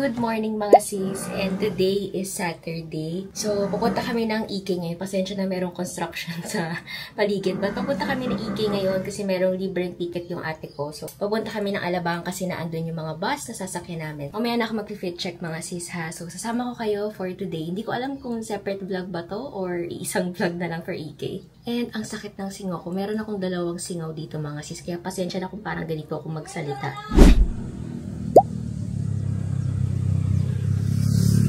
Good morning mga sis, and today is Saturday. So, pupunta kami ng EK ngayon. Pasensya na merong construction sa paligid. But pupunta kami ng EK ngayon kasi merong libreng ticket yung ate ko. So, pupunta kami ng Alabang kasi naandun yung mga bus na sasakyan namin. Mamaya na ako mag-fit check mga sis ha. So, sasama ko kayo for today. Hindi ko alam kung separate vlog ba to or isang vlog na lang for EK. And ang sakit ng singaw ko. Meron akong dalawang singaw dito mga sis. Kaya pasensya na kung parang ganito ako magsalita.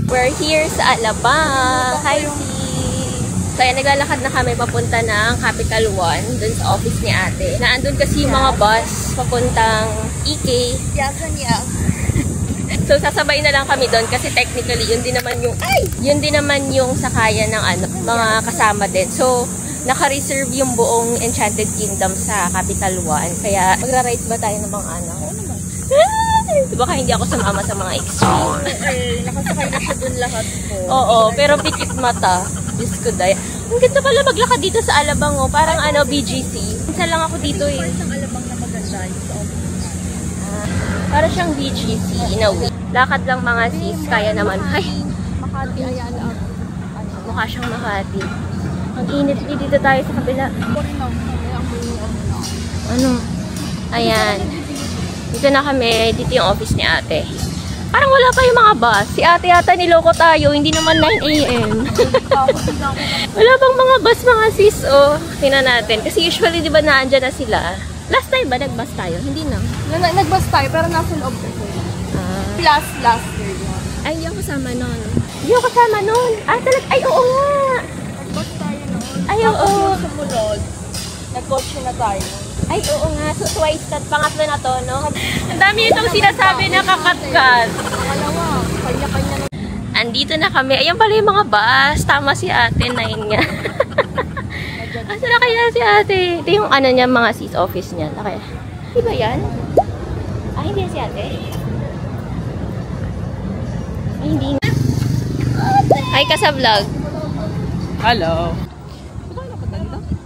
We're here sa Alabang. Hi, sis! So, ayan, naglalakad na kami papunta ng Capital One, dun sa office ni ate. Naandun kasi yung mga bus papuntang EK. So, sasabay na lang kami dun kasi technically, yun din naman yung sakayan ng mga kasama din. So, naka-reserve yung buong Enchanted Kingdom sa Capital One. Kaya, magra-ride ba tayo ng mga baka hindi ako sumama sa mga extreme. Nakasakay na siya dun lahat po. Oo, pero pikit mata. Diyos ko day. Ang ganda pala maglakad dito sa Alabang, oh. Parang BGC. Minsan lang ako dito eh. Ang Alabang na maganda. Para siyang BGC in a way. Lakad lang mga sis, kaya naman. Ay! Makati, ayan. Mukha siyang Makati. Ang init dito tayo sa kabila. Ano? Ayan. Dito na kami, dito yung office ni ate. Parang wala pa yung mga bus. Si ate yata niloko tayo, hindi naman 9 AM. Wala bang mga bus mga sis, oh. Tingnan natin. Kasi usually, di ba, naandyan na sila. Last time ba, nag-bus tayo? Hindi na. Nag-bus tayo, pero nasa loob ko. Last year. Ay, hindi ako kasama nun. Hindi ako kasama nun. Ay, oo nga. Nag-bus tayo noon. Ay, oo. Tapos sumunod, nag-coach na tayo. Ay, oo nga. So, twice at pangatlo na to, no? Ang dami itong sinasabi na kakatkat. Pangalawa, kanya-kanya na. Andito na kami. Ayan pala yung mga bus. Tama si ate. 9 nga. Asa na kaya si ate? Ito yung niya, mga sis office niya. Okay. Di ba yan? Ay, hindi si ate. Ay, hindi na. Hi ka sa vlog. Hello.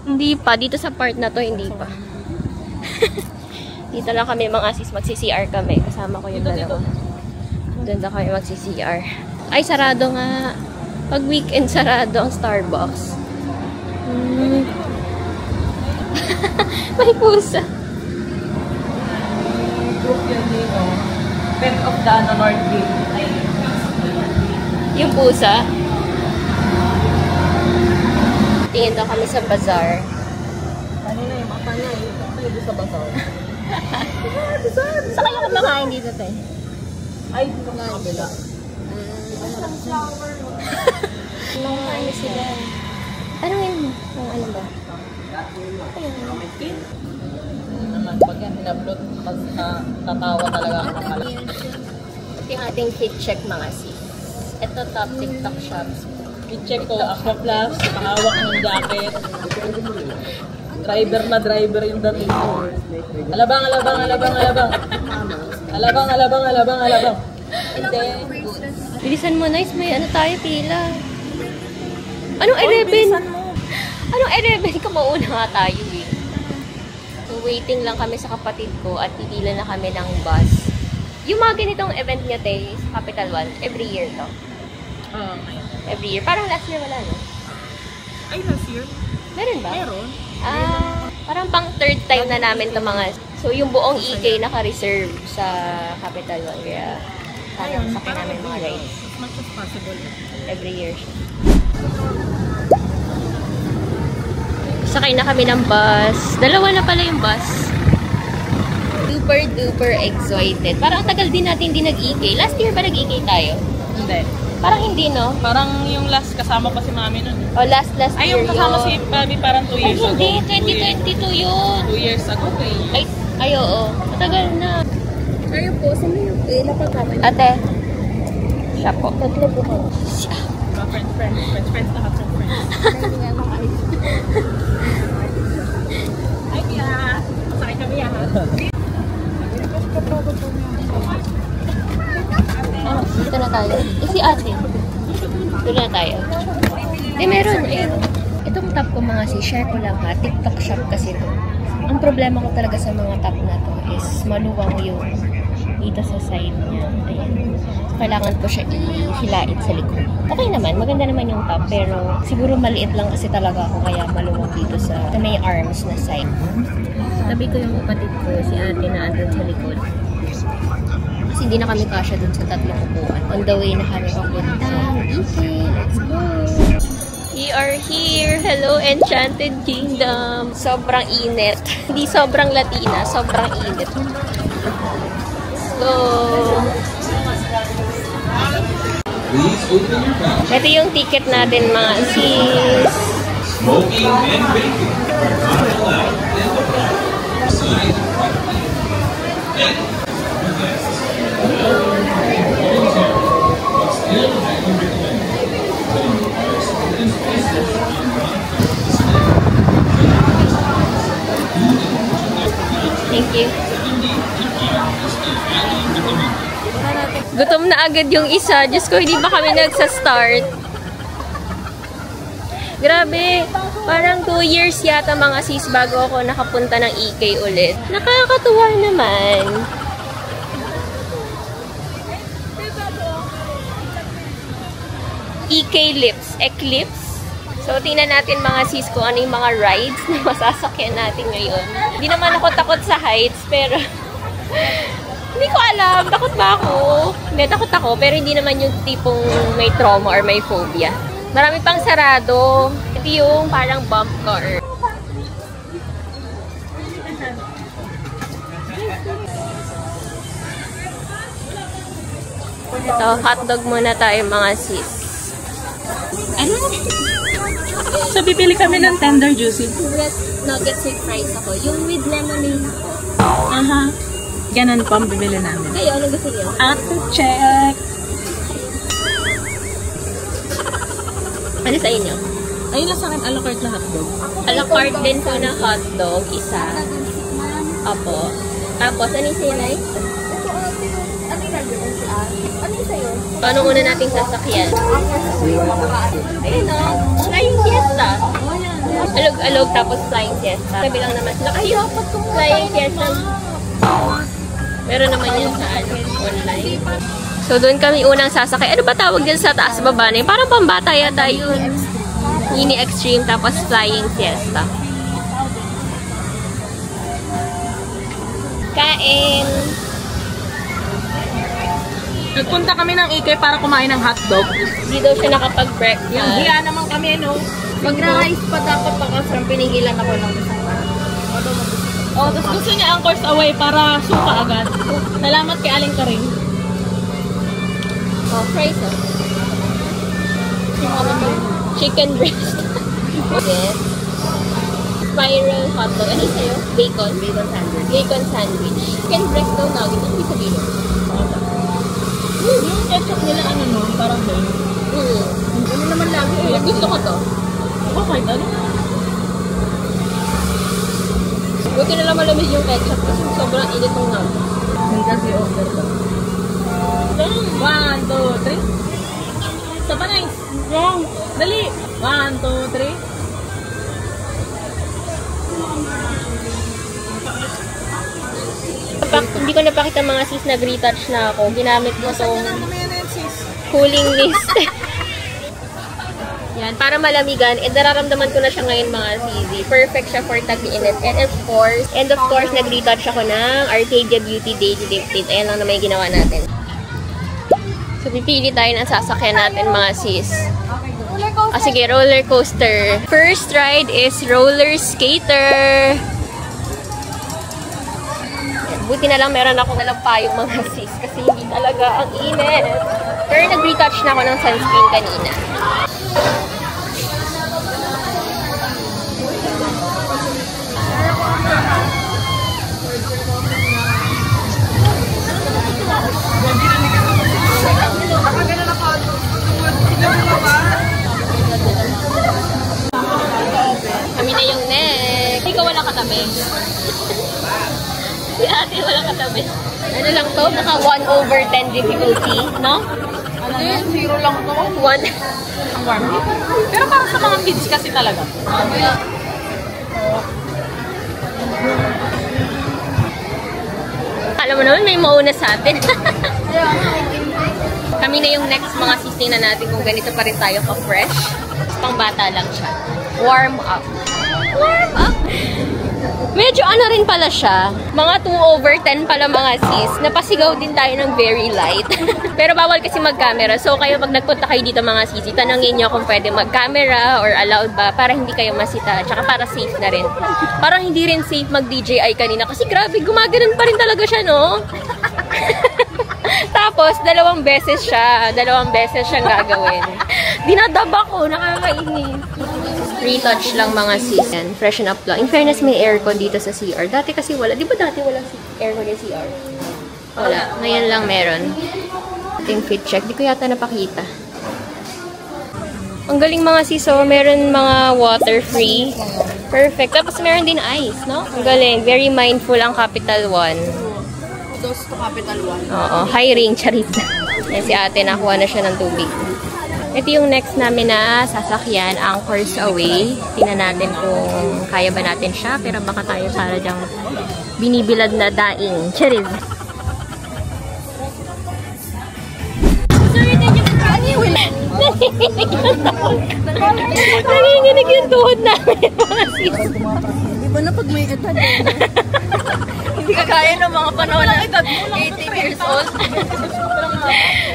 Hindi pa. Dito sa part na to, hindi pa. Dito lang kami mga sis, magsi-CR kami. Kasama ko yung dalawa. Doon na kami magsi-CR. Ay, sarado nga. Pag weekend, sarado ang Starbucks. May pusa. Group yan dito. Pet of the North Gate. Yung pusa. Tingin daw kami sa bazaar. Kanina yung mata niya, yung sa basaw. Saan kayo kumakain dito, te? Ay, dito nga kabila. Kumakain sila. Anong yun? Ano ba? Naman, pag yan in-upload, mas tatawa talaga ako nakala. Ito yung ating fit check mga sis. Ito top TikTok shops. I-check ko, Aqua Plus, nakahawak ng jacket. Driver na driver yung dating ko. Alabang. Hindi. Bilisan mo, nice. May tayo, pila. Anong 11? Anong 11? Kamauna nga tayo eh. So, waiting lang kami sa kapatid ko at pipila na kami ng bus. Yung mga ganitong event niya, te, sa Capital One, every year to. Okay. Every year. Parang last year wala, no? Ay, last year? Meron ba? Meron. Parang pang third time na namin to mga... So, yung buong EK naka-reserve sa Capital One. Kaya, parang sakay namin mga rides. As much as possible. Every year siya. Sakay na kami ng bus. Dalawa na pala yung bus. Super duper excited. Parang tagal din natin hindi nag-EK. Last year ba nag-EK tayo? Hindi. Parang hindi, no? Parang yung last kasama pa si mami nun. O, last Ay, year yung kasama yun. si mami parang 2 years ago. Hindi, 2022 yun. 2 years ago eh. Ay, oo. Matagal na. Ayun po, sino yung lapag natin? Ate. Siya po. Tatlo po ko. Friends na ka, friends. Ay, Pia. Sakay kami ha. Dito na tayo. Si ate. Dito na tayo. Meron. Itong top ko mga share ko lang ha. TikTok shop kasi to. Ang problema ko talaga sa mga top na to is maluwang yung dito sa side niya. Ayan. So, kailangan ko siya ihilain sa likod. Okay naman, maganda naman yung top, pero siguro maliit lang kasi talaga ako, kaya maluwag dito sa may arms na side. Tabi ko yung kapatid ko, si ate na andun sa likod. Kasi hindi na kami kasya dun sa tatlong upuan. On the way na kami papuntang Ike. Let's go! We are here! Hello, Enchanted Kingdom! Sobrang init. Hindi sobrang Latina, sobrang init. So, ito yung ticket natin, mga sis. Smoking and baking are not allowed in the park. Signs Thank you. Gutom na agad yung isa. Diyos ko, hindi ba kami nagsa-start? Grabe, parang 2 years yata mga sis bago ako nakapunta ng EK ulit. Nakakatuwa naman. EK Lips, Eclipse. So, tingnan natin mga sis kung ano yung mga rides na masasakyan natin ngayon. Hindi naman ako takot sa heights, pero hindi ko alam. Takot ba ako? Hindi, takot ako, pero hindi naman yung tipong may trauma or may phobia. Marami pang sarado. Ito yung parang bump car. Ito, hotdog muna tayo mga sis. Ano? So, bibili kami ng tender juicy. Breast nuggets with fries ako. Yung with lemonade ako. Aha. Ganun po ang bibili namin. Kayo, ano gusto niyo? Auto check. Ano sa inyo? Ayun na sa akin, a la carte na hotdog. A la carte din po na hotdog, isa. Opo. Tapos, ano yung sinay? Paano muna nating sasakyan? Ayun o. Flying Fiesta. Alog-alog tapos Flying Fiesta. Sabi lang naman sila, kayo, Flying Fiesta. Meron naman yun sa online. So, doon kami unang sasakay. Ano ba tawag din sa taas baba na yun? Parang pambata yata yun. Mini Extreme tapos Flying Fiesta. Kain! Nagpunta kami ng Ike para kumain ng hotdog. Hindi daw siya nakapag-breakfast. Hiya naman kami, no? Magra-rice pa dapat baka from pinigilan ako ng isang Oh, tapos gusto niya ang course away para suka agad. Salamat kay Aling Karing. Oh, fries oh. Chicken breast. Yes. Spiral hotdog. Ano yung sa'yo? Bacon? Bacon sandwich. Bacon sandwich. Chicken breast daw nugget. Ano yung sabihin? Yung ketchup nila, ano no? Parang doon. Ano naman lagi eh. Gusto ko to. Ako kahit ano? Buti na lang malamig yung ketchup kasi sobrang init ng nugget. Hindi kasi order ko. 1, 2, 3. Isa pa na eh. Wrong. Dali. 1, 2, 3. Hindi ko napakita mga sis, nag-retouch na ako. Ginamit ko tong cooling mist. Yan, para malamigan. And nararamdaman ko na siya ngayon mga sisi. Perfect siya for tag-init. And of course, nag-retouch ako ng Arcadia Beauty Daily Lip Tint. Ayan lang naman yung ginawa natin. So, pipili tayo ng sasakyan natin mga sis. Sige, roller coaster. First ride is roller skater. Buti na lang meron ako nalang payong mga sis kasi hindi talaga ang init. Pero nag-retouch na ako ng sunscreen kanina. Kami na yung next. Ikaw wala katabi. Si ate wala katabi. Ano lang to? Naka 1/10 difficulty, no? Hindi, 0 lang to. 1. Ang warm. Pero para sa mga kids kasi talaga. Akala mo naman may mauna sa atin. Kami na yung next mga sis na natin kung ganito pa rin tayo ka-fresh. Pang bata lang siya. Warm up. Warm up! Medyo ano rin pala siya. Mga 2/10 pala mga sis. Napasigaw din tayo ng very light. Pero bawal kasi mag-camera. So kayo pag nagpunta kayo dito mga sis, tanongin nyo kung pwede mag-camera or allowed ba para hindi kayo masita. Tsaka para safe na rin. Parang hindi rin safe mag-DJI kanina. Kasi grabe, gumaganon pa rin talaga siya, no? Tapos, 2 beses siyang gagawin. Dinadaba ko, nakakainis. Retouch lang mga sis. Yan, freshen up lang. In fairness, may aircon dito sa CR. Dati kasi wala. Di ba dati walang aircon yung CR? Wala. Ngayon lang meron. Ating fit check. Di ko yata napakita. Ang galing mga sis. So, meron mga water free. Perfect. Tapos meron din ice, no? Ang galing. Very mindful ang Capital One. Those to Capital One. Oo. High ring. Charit. Yan si ate. Nakuha na siya ng tubig. Ito yung next namin na sasakyan, Anchors Away. Tingnan natin kung kaya ba natin siya. Pero baka tayo para dyang binibilad na daing. Charis. Nanginginig yung tuhod namin. Iba na pag may edad. Hindi ka kaya ng mga panahon na 18 years old.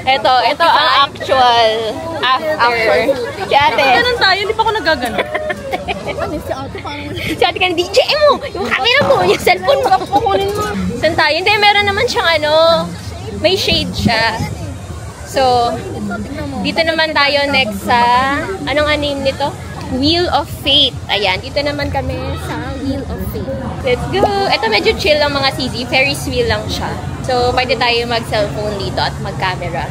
Ito ang actual after. Si ate. Ganun tayo, hindi pa ako nagagano. Si ate ka na DJ mo! Yung camera mo! Yung cellphone mo! Kukunin mo! Saan tayo? Hindi, meron naman siyang may shade siya. So, dito naman tayo next sa, anong name nito? Wheel of Fate. Ayan, dito naman kami sa Wheel of Fate. Let's go! Ito medyo chill lang mga CZ. Ferris wheel lang siya. So, pwede tayo mag-cellphone dito at mag-camera.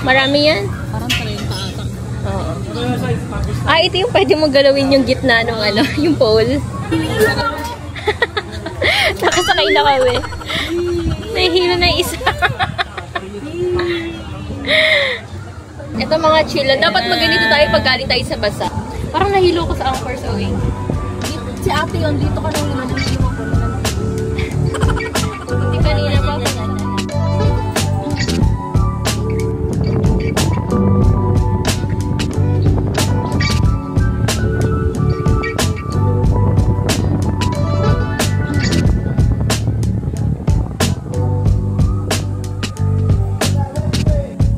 Marami yan. Parang 30 ata. Oo. Ito yung pwede mo galawin yung gitna ng yung pole. Nakasakay na kami. Nahihilo na isa. Ito mga chill lang. Dapat maganito tayo pag galing tayo sa basa. Parang nahilo ko sa Anchors Away. Si ate yun, dito ka nang naliliwa ko. Hindi kanina pa.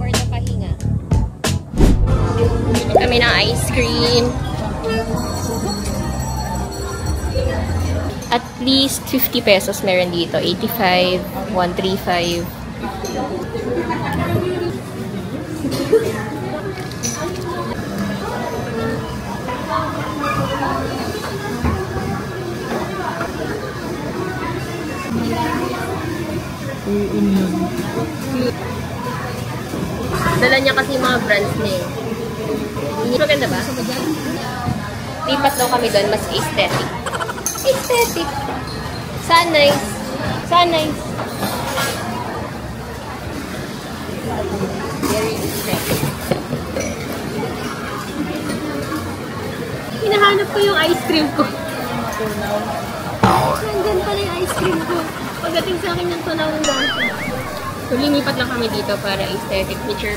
For the pahinga. Kami ng ice cream. At least 50 pesos meron dito. 85, 135. Dala niya kasi mga brands na eh. Maganda ba? Lipat daw kami doon, mas aesthetic. Aesthetic. Sunrise. Sunrise. Very aesthetic. Hinahanap ko yung ice cream ko. Nandun pala yung ice cream ko. Pagdating sa akin yung tunaw ng dati. So, limipat lang kami dito para aesthetic picture,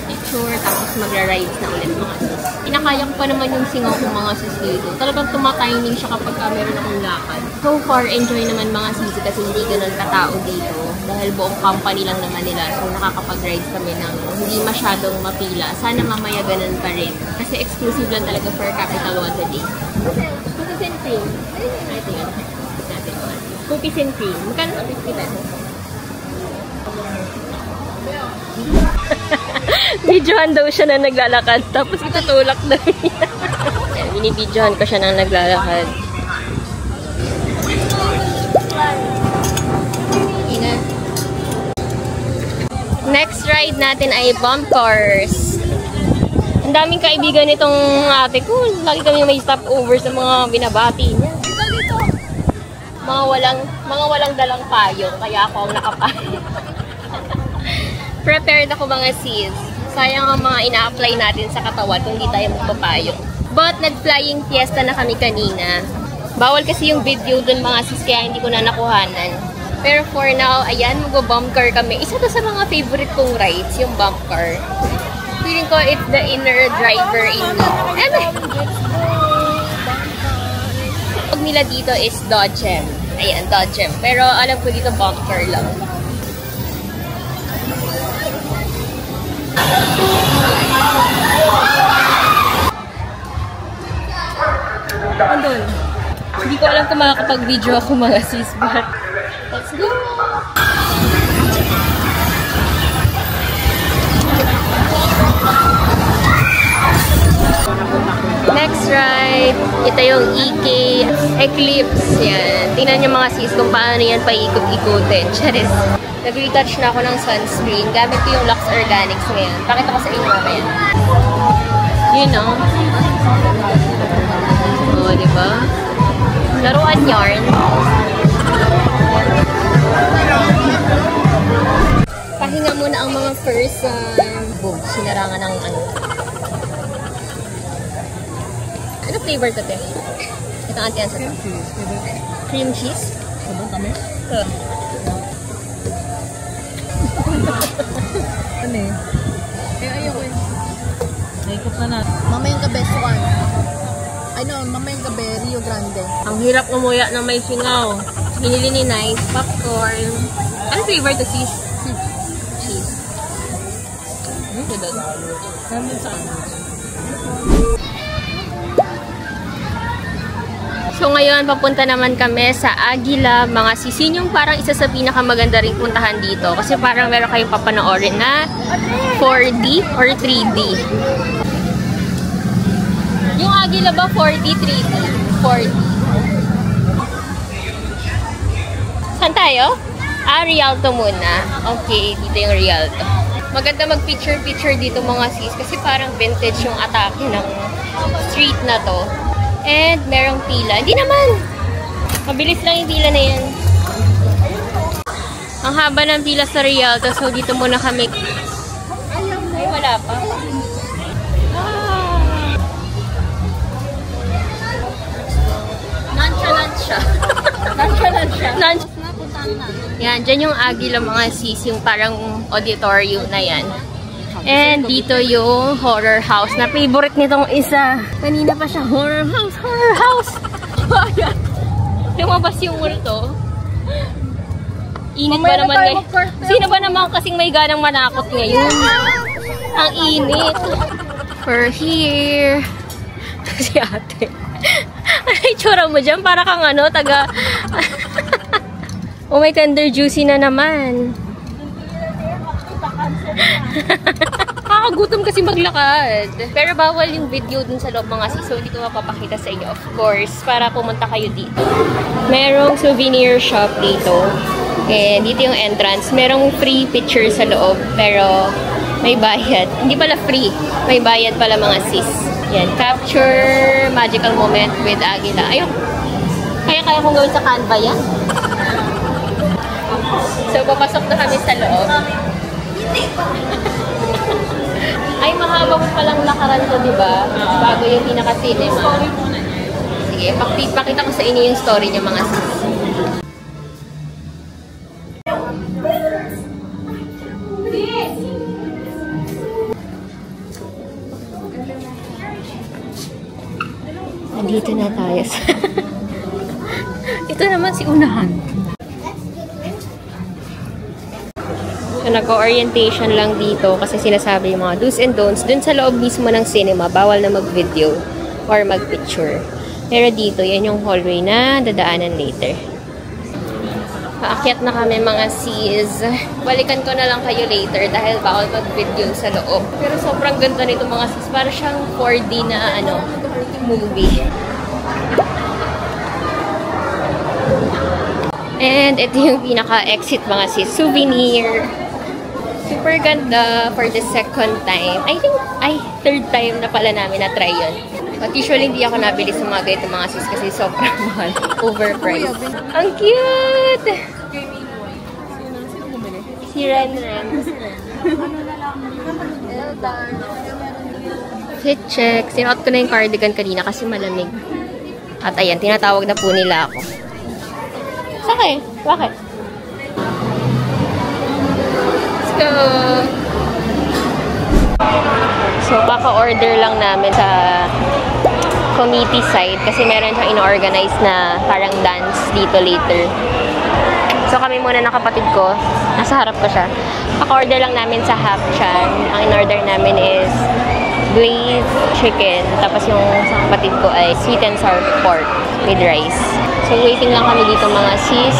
tapos magra-rides na ulit mga sis. Pinakaya ko pa naman yung singaw ko mga sis dito. Talagang tumatiming siya kapag meron akong lakad. So far, enjoy naman mga sis kasi hindi ganun katao dito. Dahil buong company lang naman nila. So, nakakapag-rides kami ng hindi masyadong mapila. Sana mamaya ganun pa rin. Kasi exclusive lang talaga for Capital One today. Cookies and cream. Ito yun. Cookies and cream. Magkano 50 pesos? Videohan daw siya na naglalakad. Tapos itutulak daw niya. Binibidyohan ko siya na naglalakad. Next ride natin ay bump cars. Ang daming kaibigan nitong ate ko. Lagi kami may stopover sa mga binabati niya. Mga walang dalang payo. Kaya ako ang nakapayo. Prepared ako mga sis. Sayang ang mga ina-apply natin sa katawan kung hindi tayo magpapayo. But nag-flying fiesta na kami kanina. Bawal kasi yung video dun mga sis kaya hindi ko na nakuhanan. Pero for now, ayan, mag-bump car kami. Isa to sa mga favorite kong rides, yung bump car. Feeling ko it's the inner driver in me. Pag nila dito is Dodgem. Ayan, Dodgem. Pero alam ko dito bump car lang. Andun. Hindi ko alam kung makakapag-video ako mga sis, but let's go! Next ride, ito yung EK Eclipse. Yan. Tingnan nyo mga sis kung paano yan paikot-ikutin. Charis. Nag-retouch na ako ng sunscreen. Gamit ko yung Lux Organics ngayon. Pakita ko sa inyo mamaya. You know? Oo, diba? Laruan yarn. Pahinga muna ang mga person. Boom, sinarangan ng ano. Ano flavor to, te? Ito ang anti-answer. Cream cheese. Cream cheese? Sabon kami? Ito. Ano eh? Ayoko eh. Naikot na natin. Mamayang gabi, Swan. Ano, mamayang gabi, Rio Grande. Ang hirap umuya na may singaw. Binili ni Nice, popcorn. Ano flavor to, sis? Cheese. Ito doon. Namin sa So ngayon, papunta naman kami sa Aguila, mga sisin, yung parang isa sa pinakamaganda ring puntahan dito. Kasi parang meron kayong papanoorin na 4D or 3D. Yung Aguila ba 4D, 3D? 4D. Saan tayo? Rialto muna. Okay, dito yung Rialto. Maganda mag-picture-picture dito mga sis kasi parang vintage yung atake ng street na to. And merong pila. Hindi naman! Mabilis lang yung pila na yan. Ang haba ng pila sa Rialto. So dito muna kami. Ay, wala pa. Nancha-nancha. Nancha-nancha. Nancha. Yan, dyan yung Aguila mga sis. Yung parang auditorium na yan. And dito yung horror house na favorite nitong isa. Kanina pa siya, horror house, horror house. Lumabas yung multo. Init ba naman ngayon? Sino ba naman kasing may ganang manakot ngayon? Ang init. We're here. Si ate. Ano yung tsura mo dyan? Para kang ano, taga... Oh, may tender juicy na naman. Nakakagutom kasi maglakad. Pero bawal yung video dun sa loob mga sis. So, hindi ko mapapakita sa inyo, of course, para pumunta kayo dito. Merong souvenir shop dito. And dito yung entrance. Merong free picture sa loob. Pero may bayad. Hindi pala free. May bayad pala mga sis. Yan. Capture magical moment with Aguila. Ayun. Kaya kong gawin sa Canva yan. So, papasok na kami sa loob. Ay, mahaba ko palang lakaran to, diba? Bago yung pinaka-cinema. Sige, pakita ko sa inyo yung story niya, mga sis. Nandito na tayo sa... Ito naman si unahan. So, nag-orientation lang dito kasi sinasabi yung mga do's and don'ts. Dun sa loob mismo ng cinema, bawal na mag-video or mag-picture. Pero dito, yan yung hallway na dadaanan later. Paakyat na kami mga sis. Balikan ko na lang kayo later dahil bawal mag-video sa loob. Pero sobrang ganda nito mga sis. Para siyang 4D na movie. And ito yung pinaka-exit mga sis. Souvenir. Super ganda for the second time. I think, third time na pala namin na-try yun. But usually, hindi ako nabili sa mga ganito mga sis kasi sobrang mahal. Overpriced. Ang cute! Si Ren. Fit check. Sinuot ko na yung cardigan kanina kasi malamig. At ayan, tinatawag na po nila ako. Sakay? Bakit? go! So, kaka-order lang namin sa committee site kasi meron siyang ino-organize na parang dance dito later. So, kami muna ng kapatid ko. Nasa harap ko siya. Kaka-order lang namin sa Hapchan. Ang in-order namin is glazed chicken. Tapos yung sa kapatid ko ay sweet and sour pork with rice. So, waiting lang kami dito mga sis.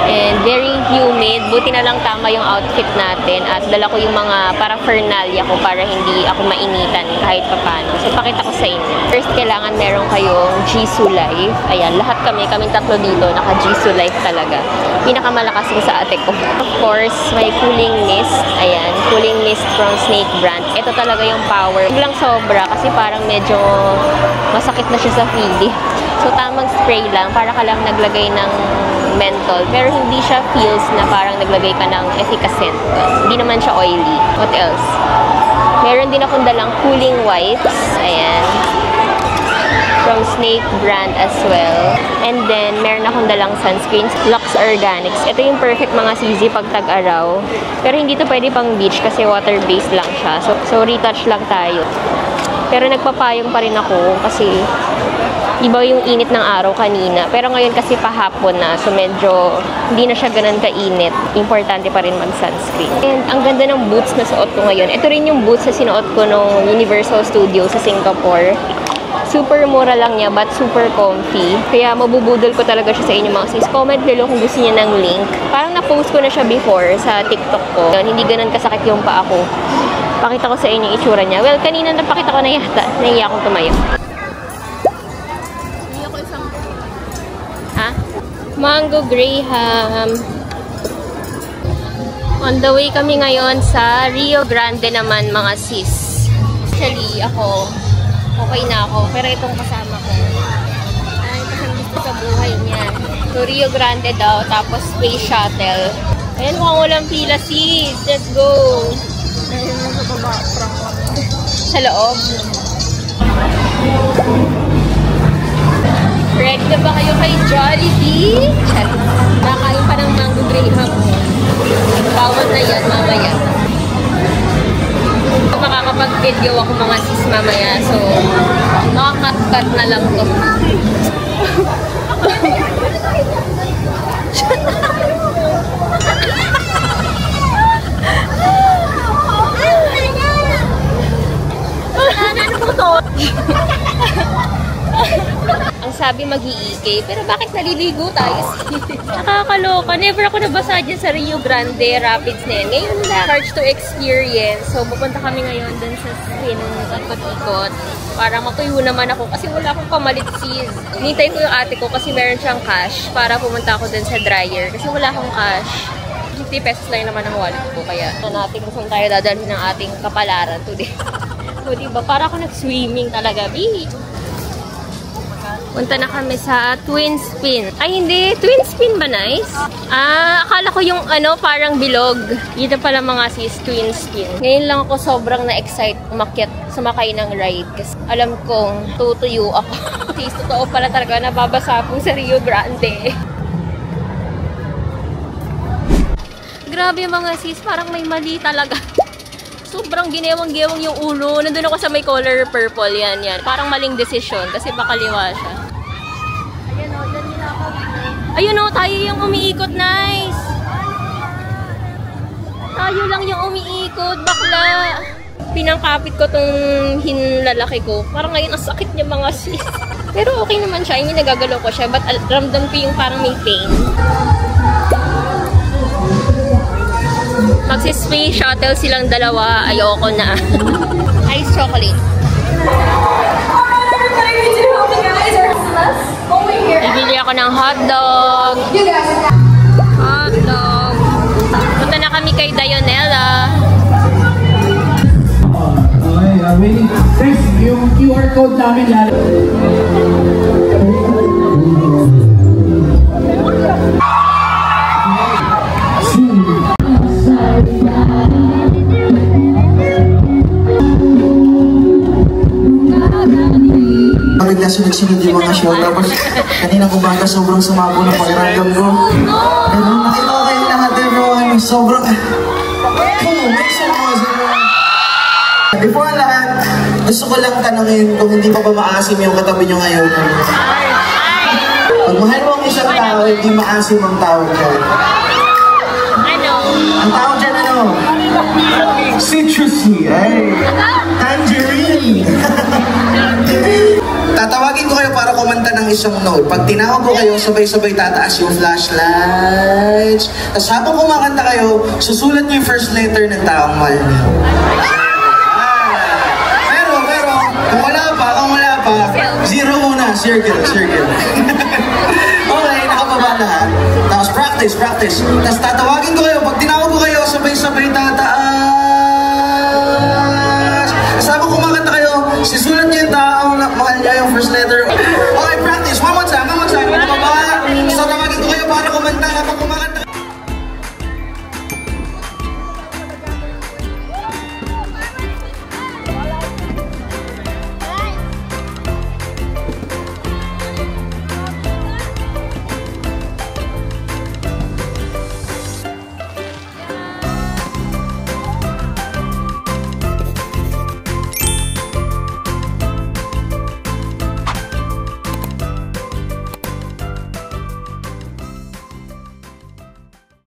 And very humid. Buti na lang tama yung outfit natin. At dala ko yung mga paraphernalia ko para hindi ako mainitan kahit papano. So, pakita ko sa inyo. First, kailangan meron kayong Jisoo Life. Ayan, lahat kaming tatlo dito, naka Jisoo Life talaga. Pinakamalakas yung sa ate ko. Of course, may cooling mist. Ayan, cooling mist from Snake brand. Ito talaga yung power. Biglang sobra kasi parang medyo masakit na siya sa feeling. So, tamang spray lang para ka lang naglagay ng menthol. Pero hindi siya feels na parang naglagay ka ng efficacent. Hindi naman siya oily. What else? Meron din akong dalang cooling wipes. Ayan. From Snake brand as well. And then, meron akong dalang sunscreens. Lux Organics. Ito yung perfect mga sisi pag tag-araw. Pero hindi to pwede pang beach kasi water-based lang siya. So retouch lang tayo. Pero nagpapayong pa rin ako kasi iba yung init ng araw kanina. Pero ngayon kasi pahapon na. So medyo hindi na siya ganun kainit. Importante pa rin mag-sunscreen. And ang ganda ng boots na suot ko ngayon. Ito rin yung boots na sinuot ko nung Universal Studios sa Singapore. Super mura lang niya but super comfy. Kaya mabubudol ko talaga siya sa inyo mga sis. Comment below kung gusto niya ng link. Parang na-post ko na siya before sa TikTok ko. Hindi ganun kasakit yung paa ko. Pakita ko sa inyo yung itsura niya. Well, kanina napakita ko na yata. Nahiya akong tumayo. Ha? Mango Graham. On the way kami ngayon sa Rio Grande naman mga sis. Actually, ako, okay na ako. Pero itong kasama ko, ay, kasi gusto sa buhay niya. So, Rio Grande daw, tapos space shuttle. Ayan, mukhang walang pila sis. Let's go! Ayun na sa baba. Sa loob. Ready na ba kayo kay Jollibee? Nakain pa ng Mango Graham. Bawal na yan mamaya. Makakapag-video ako mga sis mamaya. So, makakat-cut na lang to. Ang sabi mag-iikay, pero bakit naliligo tayo? Nakakaloka. Never ako nabasa dyan sa Rio Grande Rapids na yan. Ngayon lang. Charge to experience. So, pupunta kami ngayon dun sa spin at ikot-ikot. Para matuyo naman ako kasi wala akong pamalit sis. Hinintay ko yung ate ko kasi meron siyang cash para pumunta ako dun sa dryer. Kasi wala akong cash. 50 pesos lang naman ang wallet ko. Kaya natin kung tayo dadalhin ng ating kapalaran today. So, diba? Para ako nag-swimming talaga, B. Punta na kami sa Twin Spin. Ay, hindi. Twin Spin ba, nice? Ah, akala ko yung ano, parang bilog. Dito pala mga sis, Twin Spin. Ngayon lang ako sobrang na-excite umakyat, sumakay ng ride. Kasi alam kong tutuyo ako. Sis, totoo pala talaga, nababasa po sa Rio Grande. Grabe mga sis, parang may mali talaga. Sobrang ginewang-gewang yung ulo. Nandun ako sa may color purple. Yan, yan. Parang maling desisyon kasi bakaliwa siya. Ayan o, dyan nila ako. Ayun o, tayo yung umiikot. Nice! Tayo lang yung umiikot. Bakla! Pinangkapit ko tong hinlalaki ko. Parang ngayon ang sakit niya mga sis. Pero okay naman siya. Hindi nagagalaw ko siya. But ramdam ko yung parang may pain. Magsi-space shuttle silang dalawa. Ayoko na. Ice chocolate. Bibili ako ng hotdog. Hotdog. Punta na kami kay Dionella. Okay, thanks. Yung QR code namin bigla sunod-sunod yung mga show. Tapos kanina umaga sobrang sumabo ng pakiramdam ko. Pero nakita ko kayo lahat bro. Sobrang Before lahat, gusto ko lang tanungin kung hindi pa ba maasim yung katabi nyo ngayon. Pag mahal mo ang isang tao, hindi maasim ang tawag dyan. Ang tawag dyan ano? Citrusy. Ay, tangerine. Tatawagin ko kayo para kumanta ng isang note. Pag tinawag ko kayo, sabay-sabay tataas yung flashlights. Tapos habang kumakanta kayo, susulat nyo yung first letter ng taong mahal niyo. Pero, kung wala pa, zero muna. Circle. Okay, nakababa lahat. Tapos practice. Tapos tatawagin ko kayo. Pag tinawag ko kayo, sabay-sabay tataas.